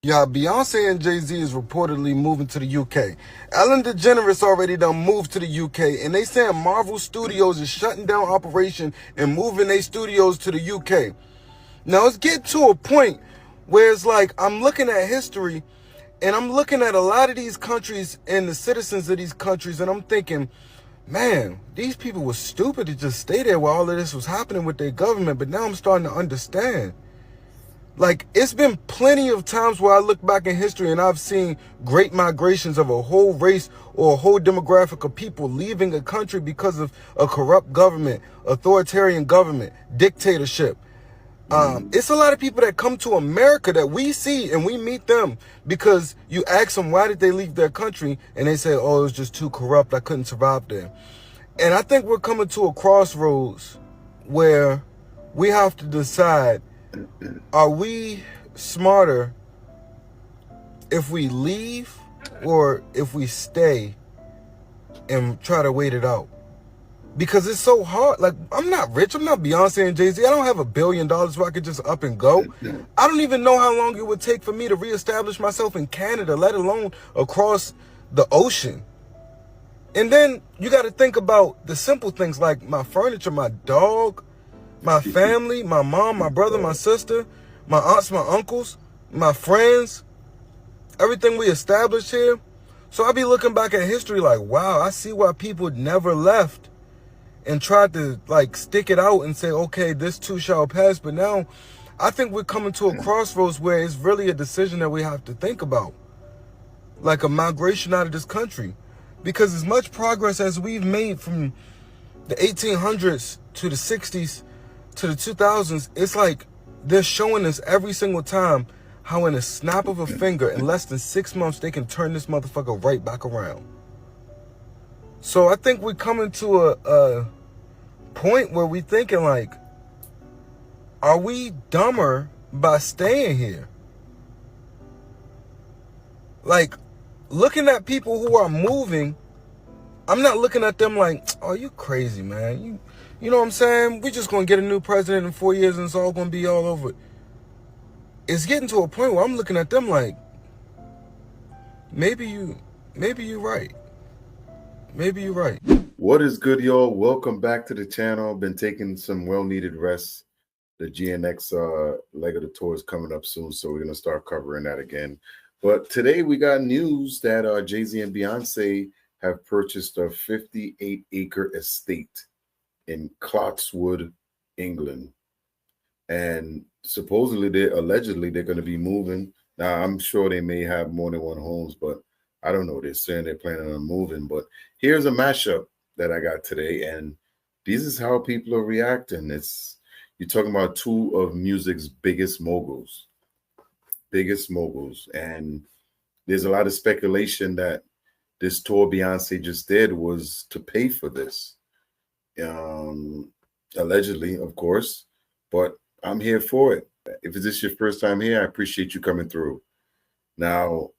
Yeah, Beyonce and Jay-Z is reportedly moving to the UK. Ellen DeGeneres already done moved to the UK, and they saying Marvel Studios is shutting down operation and moving their studios to the UK. Now it's getting to a point where it's like I'm looking at history, and I'm looking at a lot of these countries and the citizens of these countries, and I'm thinking, man, these people were stupid to just stay there while all of this was happening with their government. But now I'm starting to understand. Like, it's been plenty of times where I look back in history and I've seen great migrations of a whole race or a whole demographic of people leaving a country because of a corrupt government, authoritarian government, dictatorship. It's a lot of people that come to America that we see and we meet them because you ask them why did they leave their country and they say, oh, it was just too corrupt, I couldn't survive there. And I think we're coming to a crossroads where we have to decide, are we smarter if we leave or if we stay and try to wait it out? Because it's so hard. Like, I'm not rich. I'm not Beyonce and Jay-Z. I don't have $1 billion where I could just up and go. I don't even know how long it would take for me to reestablish myself in Canada, let alone across the ocean. And then you got to think about the simple things like my furniture, my dog, my family, my mom, my brother, my sister, my aunts, my uncles, my friends, everything we established here. So I be looking back at history like, wow, I see why people never left and tried to like stick it out and say, okay, this too shall pass. But now I think we're coming to a crossroads where it's really a decision that we have to think about, like a migration out of this country. Because as much progress as we've made from the 1800s to the 60s to the 2000s, it's like they're showing us every single time how in a snap of a finger, in less than 6 months, they can turn this motherfucker right back around. So I think we're coming to a point where we're thinking like, are we dumber by staying here? Like, looking at people who are moving, I'm not looking at them like, oh, you crazy, man. You know what I'm saying? We're just going to get a new president in 4 years and it's all going to be all over. It's getting to a point where I'm looking at them like, maybe you're right. Maybe you're right. What is good, y'all? Welcome back to the channel. Been taking some well-needed rest. The GNX leg of the tour is coming up soon, so we're going to start covering that again. But today we got news that Jay-Z and Beyonce have purchased a 58-acre estate in Clotswood, England. And supposedly, allegedly, they're going to be moving. Now, I'm sure they may have more than one homes, but I don't know. They're saying they're planning on moving. But here's a mashup that I got today, and this is how people are reacting. You're talking about two of music's biggest moguls, and there's a lot of speculation that this tour Beyonce just did was to pay for this, allegedly, of course, but I'm here for it. If this is your first time here, I appreciate you coming through. Now,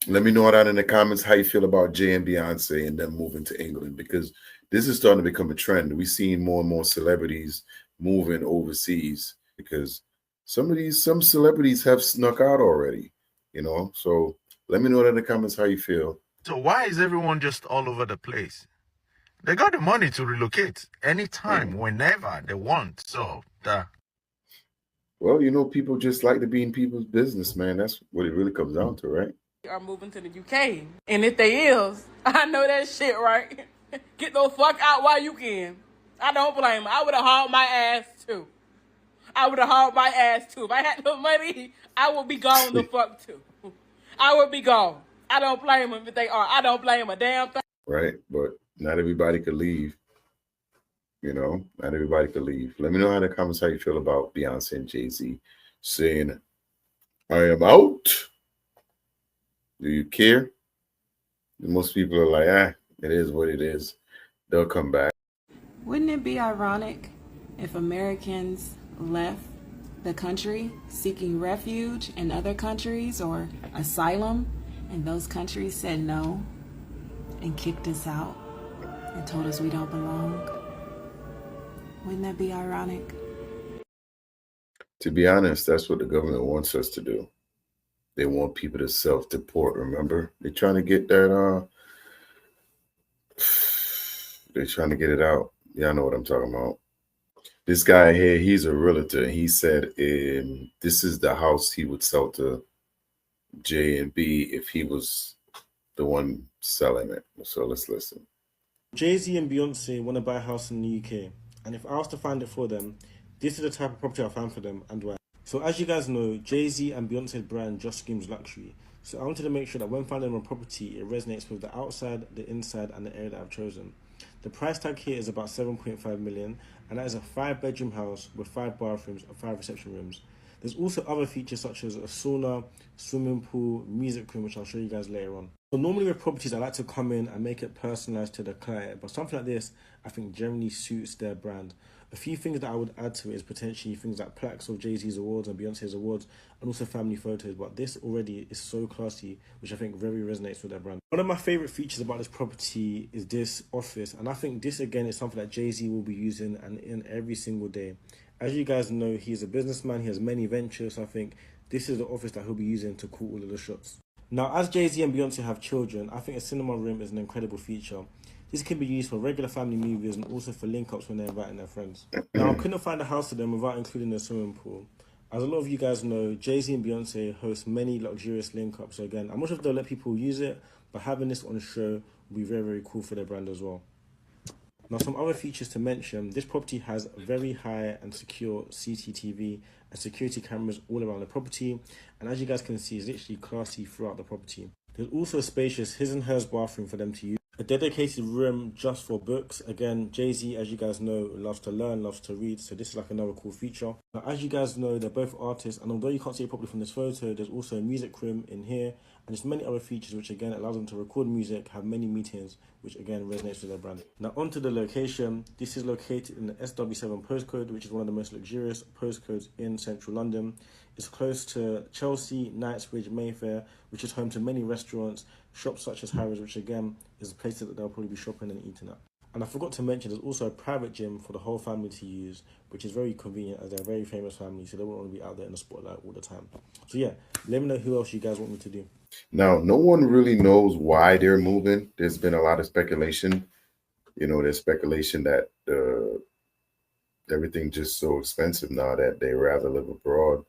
let me know down in the comments how you feel about Jay and Beyonce and them moving to England, because this is starting to become a trend. We're seeing more and more celebrities moving overseas because some celebrities have snuck out already, you know. So let me know in the comments how you feel. So why is everyone just all over the place? They got the money to relocate anytime, whenever they want. So, well, you know, people just like to be in people's business, man. That's what it really comes down to, right? Are moving to the UK, and if they is, I know that shit, right? Get the fuck out while you can. I don't blame them. I would have hauled my ass too. If I had no money, I would be gone the fuck too. I would be gone. I don't blame them if they are. I don't blame a damn thing. Right, but not everybody could leave. You know, not everybody could leave. Let me know in the comments how you feel about Beyonce and Jay-Z saying, I am out. Do you care? Most people are like, it is what it is. They'll come back. Wouldn't it be ironic if Americans left the country seeking refuge in other countries or asylum, and those countries said no and kicked us out and told us we don't belong? Wouldn't that be ironic? To be honest, that's what the government wants us to do. They want people to self-deport, remember? They're trying to get that, they're trying to get it out. Y'all know what I'm talking about. This guy here, he's a realtor. He said this is the house he would sell to J and B if he was the one selling it. So let's listen. Jay-Z and Beyoncé want to buy a house in the UK, and if I was to find it for them, this is the type of property I'll find for them and why. So as you guys know, Jay-Z and Beyonce's brand just screams luxury. So I wanted to make sure that when finding a property, it resonates with the outside, the inside, and the area that I've chosen. The price tag here is about 7.5 million, and that is a 5-bedroom house with 5 bathrooms and 5 reception rooms. There's also other features such as a sauna, swimming pool, music room, which I'll show you guys later on. So normally with properties, I like to come in and make it personalized to the client, but something like this, I think generally suits their brand. A few things that I would add to it is potentially things like plaques of Jay-Z's awards and Beyonce's awards, and also family photos, but this already is so classy, which I think very resonates with their brand. One of my favorite features about this property is this office, and I think this again is something that Jay-Z will be using and in every single day. As you guys know, he's a businessman, he has many ventures, so I think this is the office that he'll be using to call all of the shots. Now, as Jay-Z and Beyonce have children, I think a cinema room is an incredible feature. This can be used for regular family movies and also for link-ups when they're inviting their friends. Now, I couldn't find a house for them without including a swimming pool. As a lot of you guys know, Jay-Z and Beyonce host many luxurious link-ups. So again, I'm not sure if they'll let people use it, but having this on the show will be very, very cool for their brand as well. Now, some other features to mention, this property has very high and secure CCTV and security cameras all around the property. And as you guys can see, it's literally classy throughout the property. There's also a spacious his and hers bathroom for them to use. A dedicated room just for books. Again, Jay-Z, as you guys know, loves to learn, loves to read, so this is like another cool feature. Now, as you guys know, they're both artists, and although you can't see it properly from this photo, there's also a music room in here, and there's many other features which again allows them to record music, have many meetings, which again resonates with their brand. Now onto the location. This is located in the SW7 postcode, which is one of the most luxurious postcodes in central London. It's close to Chelsea, Knightsbridge, Mayfair, which is home to many restaurants, shops such as Harrods, which again is a place that they'll probably be shopping and eating at. And I forgot to mention, there's also a private gym for the whole family to use, which is very convenient as they're a very famous family, so they won't want to be out there in the spotlight all the time. So yeah, let me know who else you guys want me to do. Now, no one really knows why they're moving. There's been a lot of speculation. You know, there's speculation that everything's just so expensive now that they rather live abroad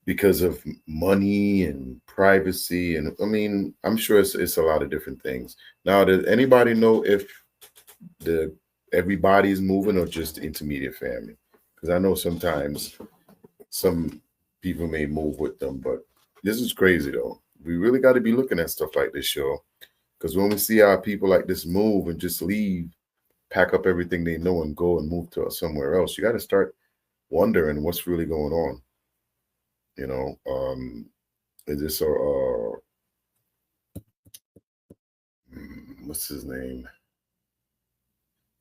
because of money and privacy. And I mean, I'm sure it's a lot of different things. Now, does anybody know if everybody's moving or just the intermediate family? Because I know sometimes some people may move with them, but this is crazy though. We really got to be looking at stuff like this, y'all, because when we see how people like this move and just leave, pack up everything they know and go and move to somewhere else, you got to start wondering what's really going on. You know, is this what's his name?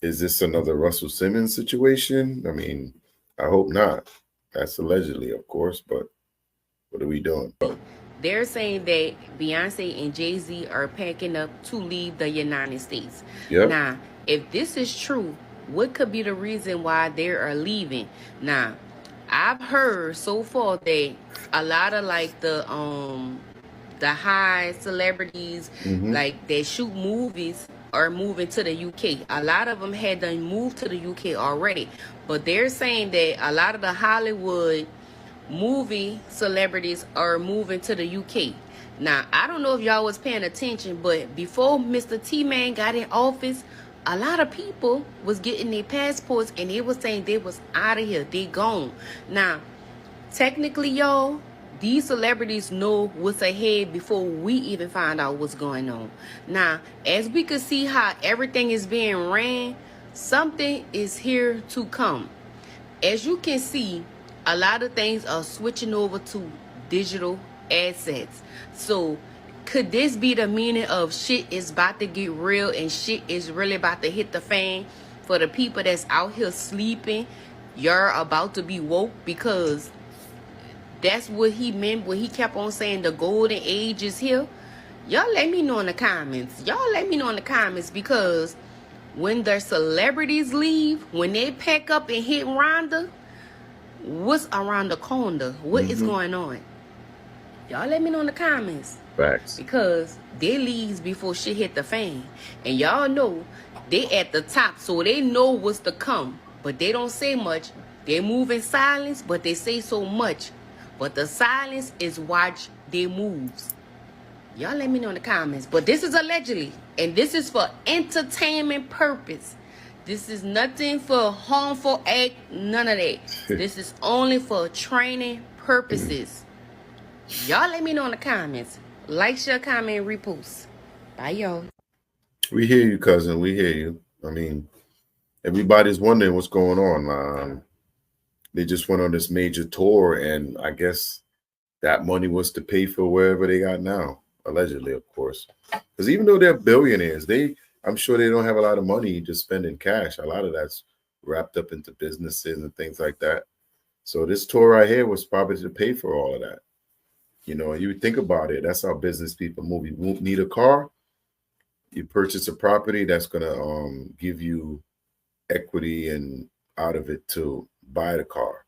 Is this another Russell Simmons situation? I mean, I hope not. That's allegedly, of course, but what are we doing? They're saying that Beyonce and Jay-Z are packing up to leave the United States. Yep. Now, if this is true, what could be the reason why they are leaving? Now, I've heard so far that a lot of like the high celebrities, like that shoot movies, are moving to the UK. A lot of them had done moved to the UK already, but they're saying that a lot of the Hollywood movie celebrities are moving to the UK. Now, I don't know if y'all was paying attention, but before Mr. T-Man got in office, a lot of people was getting their passports and they was saying they was out of here, they gone. Now, technically, y'all, these celebrities know what's ahead before we even find out what's going on. Now, as we can see how everything is being ran, something is here to come. As you can see, a lot of things are switching over to digital assets. So could this be the meaning of shit is about to get real and shit is really about to hit the fan for the people that's out here sleeping? You're about to be woke, because that's what he meant when he kept on saying the golden age is here. Y'all let me know in the comments. Y'all let me know in the comments, because when their celebrities leave, when they pack up and hit Rhonda, what's around the corner? What is going on? Y'all let me know in the comments. Facts. Because they leaves before shit hit the fan. And y'all know they at the top, so they know what's to come. But they don't say much. They move in silence, but they say so much. But the silence is watch their moves. Y'all let me know in the comments. But this is allegedly. And this is for entertainment purpose. This is nothing for harmful act. None of that. This is only for training purposes. Y'all let me know in the comments. Like, share, comment, repost. Bye, y'all. We hear you, cousin. We hear you. I mean, everybody's wondering what's going on. They just went on this major tour, and I guess that money was to pay for wherever they got now. Allegedly, of course. Because even though they're billionaires, I'm sure they don't have a lot of money to spend in cash. A lot of that's wrapped up into businesses and things like that. So this tour right here was probably to pay for all of that. You know, you think about it. That's how business people move. You won't need a car. You purchase a property that's going to give you equity and out of it to buy the car.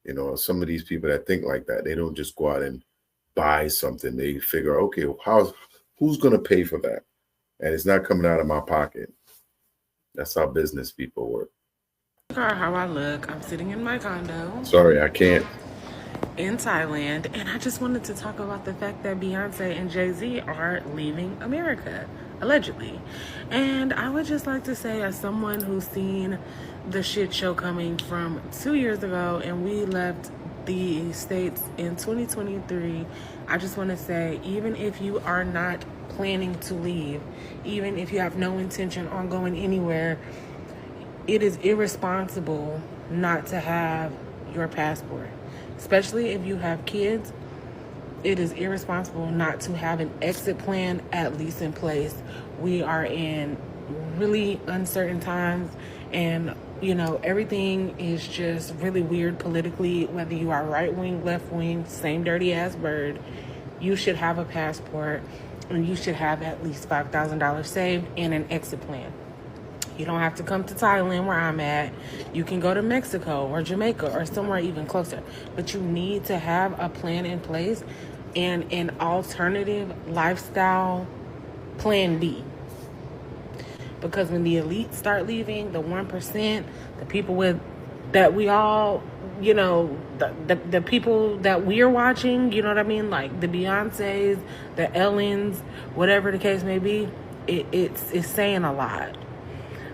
You know, some of these people that think like that, they don't just go out and buy something. They figure, okay, who's going to pay for that? And it's not coming out of my pocket. That's how business people work. How I look. I'm sitting in my condo. Sorry, I can't. In Thailand, and I just wanted to talk about the fact that Beyonce and Jay-Z are leaving America, allegedly. And I would just like to say, as someone who's seen the shit show coming from 2 years ago, and we left the States in 2023, I just want to say, even if you are not planning to leave, even if you have no intention on going anywhere, it is irresponsible not to have your passport. Especially if you have kids, it is irresponsible not to have an exit plan at least in place. We are in really uncertain times, and you know, everything is just really weird politically, whether you are right wing, left wing, same dirty ass bird. You should have a passport, and you should have at least $5,000 saved and an exit plan. You don't have to come to Thailand where I'm at. You can go to Mexico or Jamaica or somewhere even closer. But you need to have a plan in place and an alternative lifestyle plan B. Because when the elites start leaving, the 1%, the people that we all, you know, the people that we're watching, you know what I mean? Like the Beyoncés, the Ellens, whatever the case may be, it's saying a lot.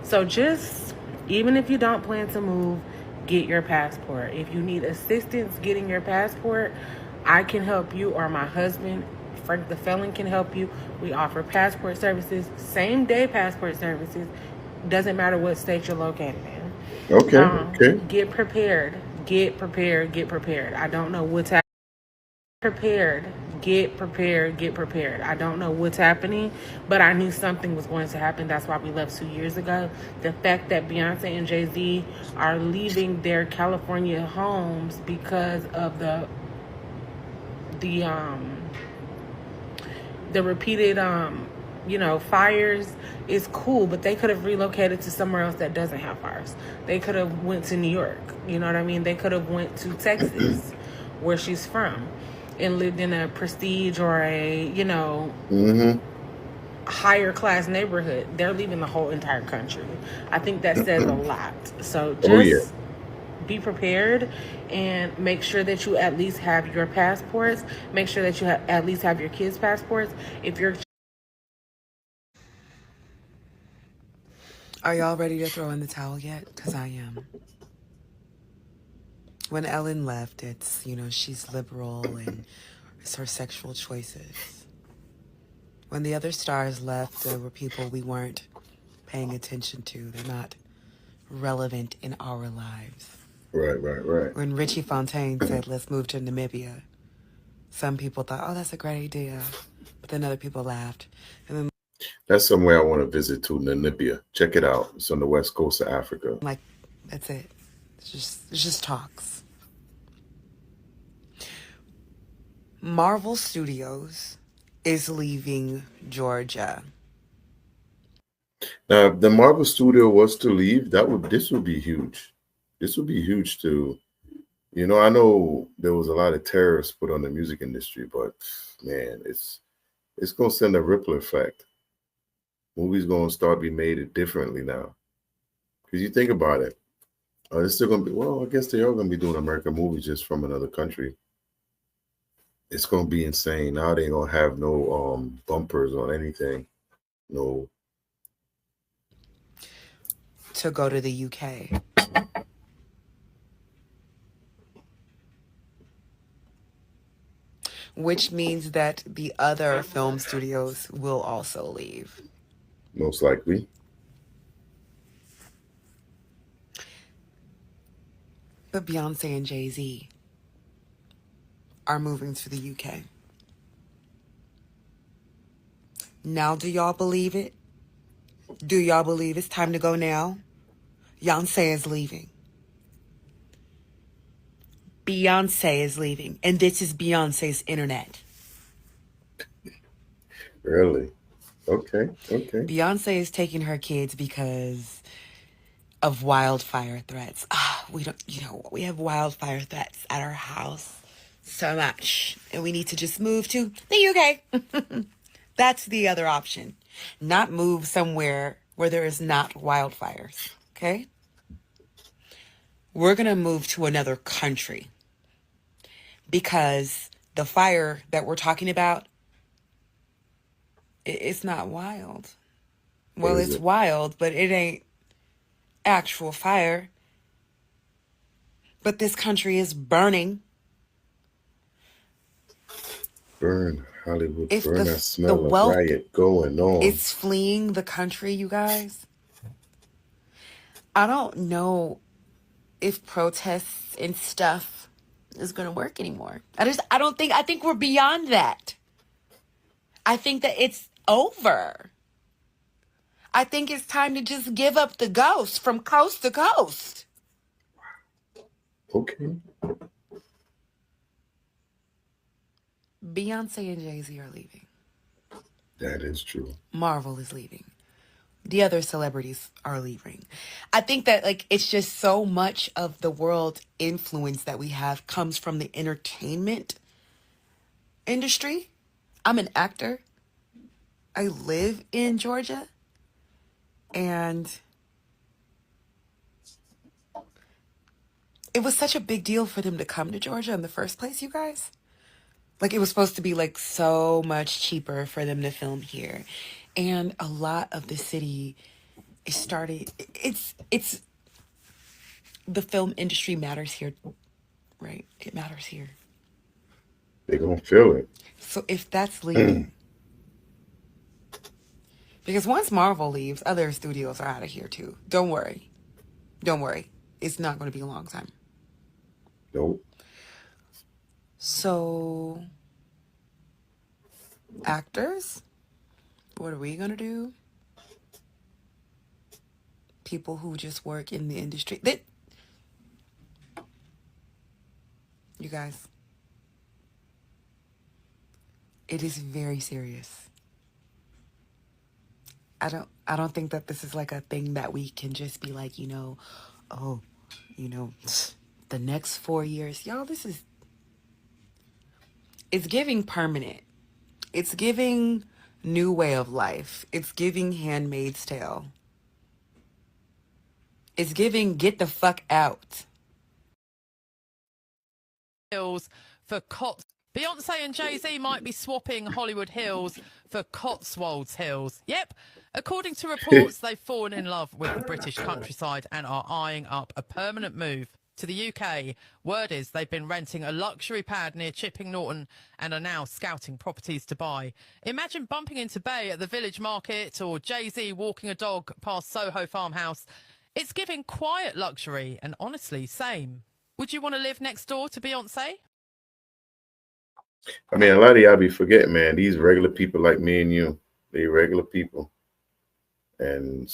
So just, even if you don't plan to move, get your passport. If you need assistance getting your passport, I can help you, or my husband, Frank the Felon, can help you. We offer passport services, same day passport services. Doesn't matter what state you're located in. Okay. Get prepared. Get prepared. Get prepared. I don't know what's happening. Get prepared. I don't know what's happening, but I knew something was going to happen. That's why we left 2 years ago. The fact that Beyonce and Jay-Z are leaving their California homes because of the repeated fires is cool, but they could have relocated to somewhere else that doesn't have fires. They could have went to New York, you know what I mean? They could have went to Texas, where she's from, and lived in a prestige or a, higher class neighborhood. They're leaving the whole entire country. I think that says a lot. So just be prepared and make sure that you at least have your passports. Make sure that you at least have your kids' passports. If you're... Are y'all ready to throw in the towel yet? Because I am. When Ellen left, it's, she's liberal and it's her sexual choices. When the other stars left, there were people we weren't paying attention to. They're not relevant in our lives. Right. When Richie Fontaine said, let's move to Namibia, some people thought, oh, that's a great idea. But then other people laughed. And then that's somewhere I want to visit to, Namibia. Check it out. It's on the west coast of Africa. Like, that's it. It's just talks. Marvel Studios is leaving Georgia. Now, if the Marvel Studio was to leave, this would be huge. This would be huge to You know, I know there was a lot of tariffs put on the music industry, but man, it's gonna send a ripple effect. Movies gonna start being made differently now. Because you think about it, it's still gonna be, well, I guess they are gonna be doing American movies just from another country. It's gonna be insane. Now they ain't gonna have no bumpers on anything. No. To go to the UK. Which means that the other film studios will also leave. Most likely. But Beyonce and Jay-Z are moving to the UK. Now, do y'all believe it? Do y'all believe it's time to go now? Beyonce is leaving. Beyonce is leaving. And this is Beyonce's internet. Really? Okay. Beyonce is taking her kids because of wildfire threats. We have wildfire threats at our house so much. And we need to just move to the UK. That's the other option. Not move somewhere where there is not wildfires. Okay? We're going to move to another country. Because the fire that we're talking about, it's not wild. Well, it's wild, but it ain't actual fire. But this country is burning. Burn Hollywood. If Burn. I smell a riot going on. It's fleeing the country, you guys. I don't know if protests and stuff is going to work anymore. I think we're beyond that. I think that it's over. I think it's time to just give up the ghost from coast to coast. Okay. Beyonce and Jay-Z are leaving. That is true. Marvel is leaving. The other celebrities are leaving. I think that it's just so much of the world influence that we have comes from the entertainment industry. I'm an actor. I live in Georgia. And it was such a big deal for them to come to Georgia in the first place, you guys. It was supposed to be so much cheaper for them to film here. And a lot of the city is starting, it's the film industry matters here, right? It matters here. They're going to feel it. So if that's leaving, because once Marvel leaves, other studios are out of here too. Don't worry. It's not going to be a long time. Nope. So, actors, what are we going to do? People who just work in the industry. You guys, it is very serious. I don't think that this is a thing that we can just be the next 4 years. Y'all, it's giving permanent. It's giving new way of life. It's giving Handmaid's Tale. It's giving get the fuck out. Hills for Beyonce and Jay-Z might be swapping Hollywood Hills for Cotswolds Hills. Yep. According to reports, they've fallen in love with the British countryside and are eyeing up a permanent move to the UK. Word is they've been renting a luxury pad near Chipping Norton and are now scouting properties to buy. Imagine bumping into Bey at the village market or Jay-Z walking a dog past Soho farmhouse. It's giving quiet luxury and honestly, same. Would you want to live next door to Beyonce? I mean, a lot of y'all be forgetting, man, these regular people like me and you, they regular people. And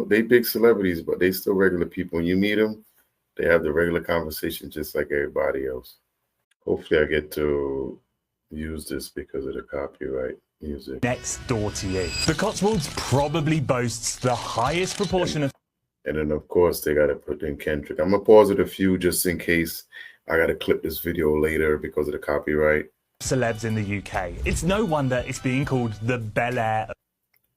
they big celebrities, but they still regular people. When you meet them, they have the regular conversation just like everybody else. Hopefully I get to use this because of the copyright music. Next door to you. The Cotswolds probably boasts the highest proportion of... And then, of course, they got to put in Kendrick. I'm going to pause it a few just in case I got to clip this video later because of the copyright. Celebs in the UK. It's no wonder it's being called the Bel Air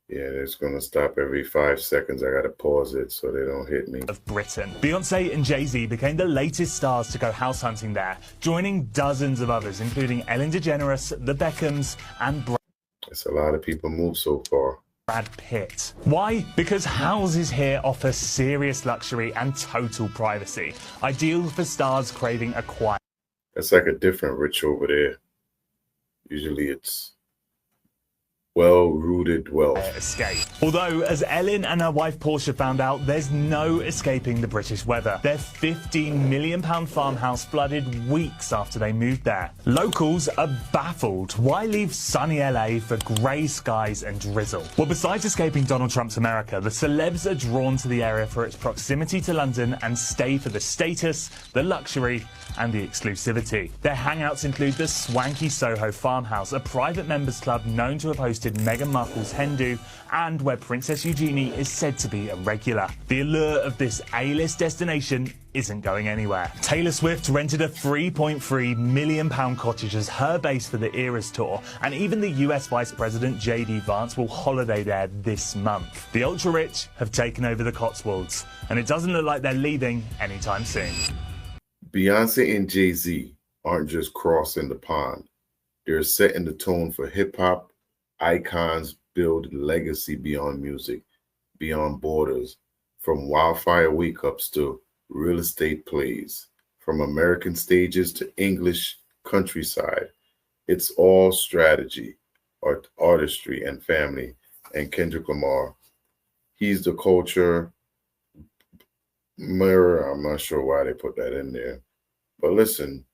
Yeah, it's going to stop every 5 seconds. I got to pause it so they don't hit me. of Britain. Beyonce and Jay-Z became the latest stars to go house hunting there, joining dozens of others, including Ellen DeGeneres, the Beckhams, and It's a lot of people move so far. Brad Pitt. Why? Because houses here offer serious luxury and total privacy, ideal for stars craving a quiet. That's like a different rich over there. Usually it's well-rooted wealth. Escape. Although, as Ellen and her wife Portia found out, there's no escaping the British weather. Their £15 million farmhouse flooded weeks after they moved there. Locals are baffled. Why leave sunny LA for grey skies and drizzle? Well, besides escaping Donald Trump's America, the celebs are drawn to the area for its proximity to London and stay for the status, the luxury, and the exclusivity. Their hangouts include the swanky Soho farmhouse, a private members club known to have hosted Meghan Markle's hen do, and where Princess Eugenie is said to be a regular. The allure of this A-list destination isn't going anywhere. Taylor Swift rented a £3.3 million cottage as her base for the Eras tour, and even the US Vice President J.D. Vance will holiday there this month. The ultra-rich have taken over the Cotswolds, and it doesn't look like they're leaving anytime soon. Beyonce and Jay-Z aren't just crossing the pond. They're setting the tone for hip-hop. Icons build legacy beyond music, beyond borders, from wildfire wake-ups to real estate plays, from American stages to English countryside. It's all strategy, artistry, and family. And Kendrick Lamar, he's the culture mirror. I'm not sure why they put that in there. But listen,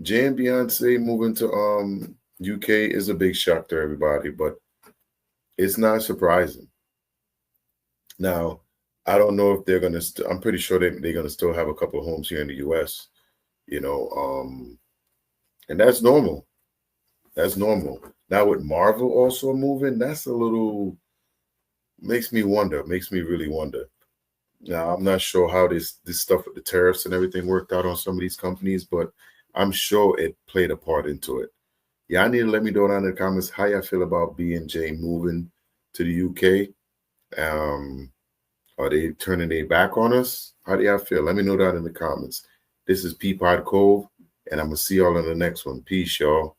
Jay and Beyonce moving to UK is a big shock to everybody, but it's not surprising. Now, I don't know if they're going to, I'm pretty sure they're going to still have a couple of homes here in the US, you know, and that's normal. That's normal. Now with Marvel also moving, that's a little, makes me really wonder. Now, I'm not sure how this stuff with the tariffs and everything worked out on some of these companies, but I'm sure it played a part into it. Y'all need to let me know down in the comments how y'all feel about B&J moving to the UK. Are they turning their back on us? How do y'all feel? Let me know down in the comments. This is Peepodcove, and I'm going to see y'all in the next one. Peace, y'all.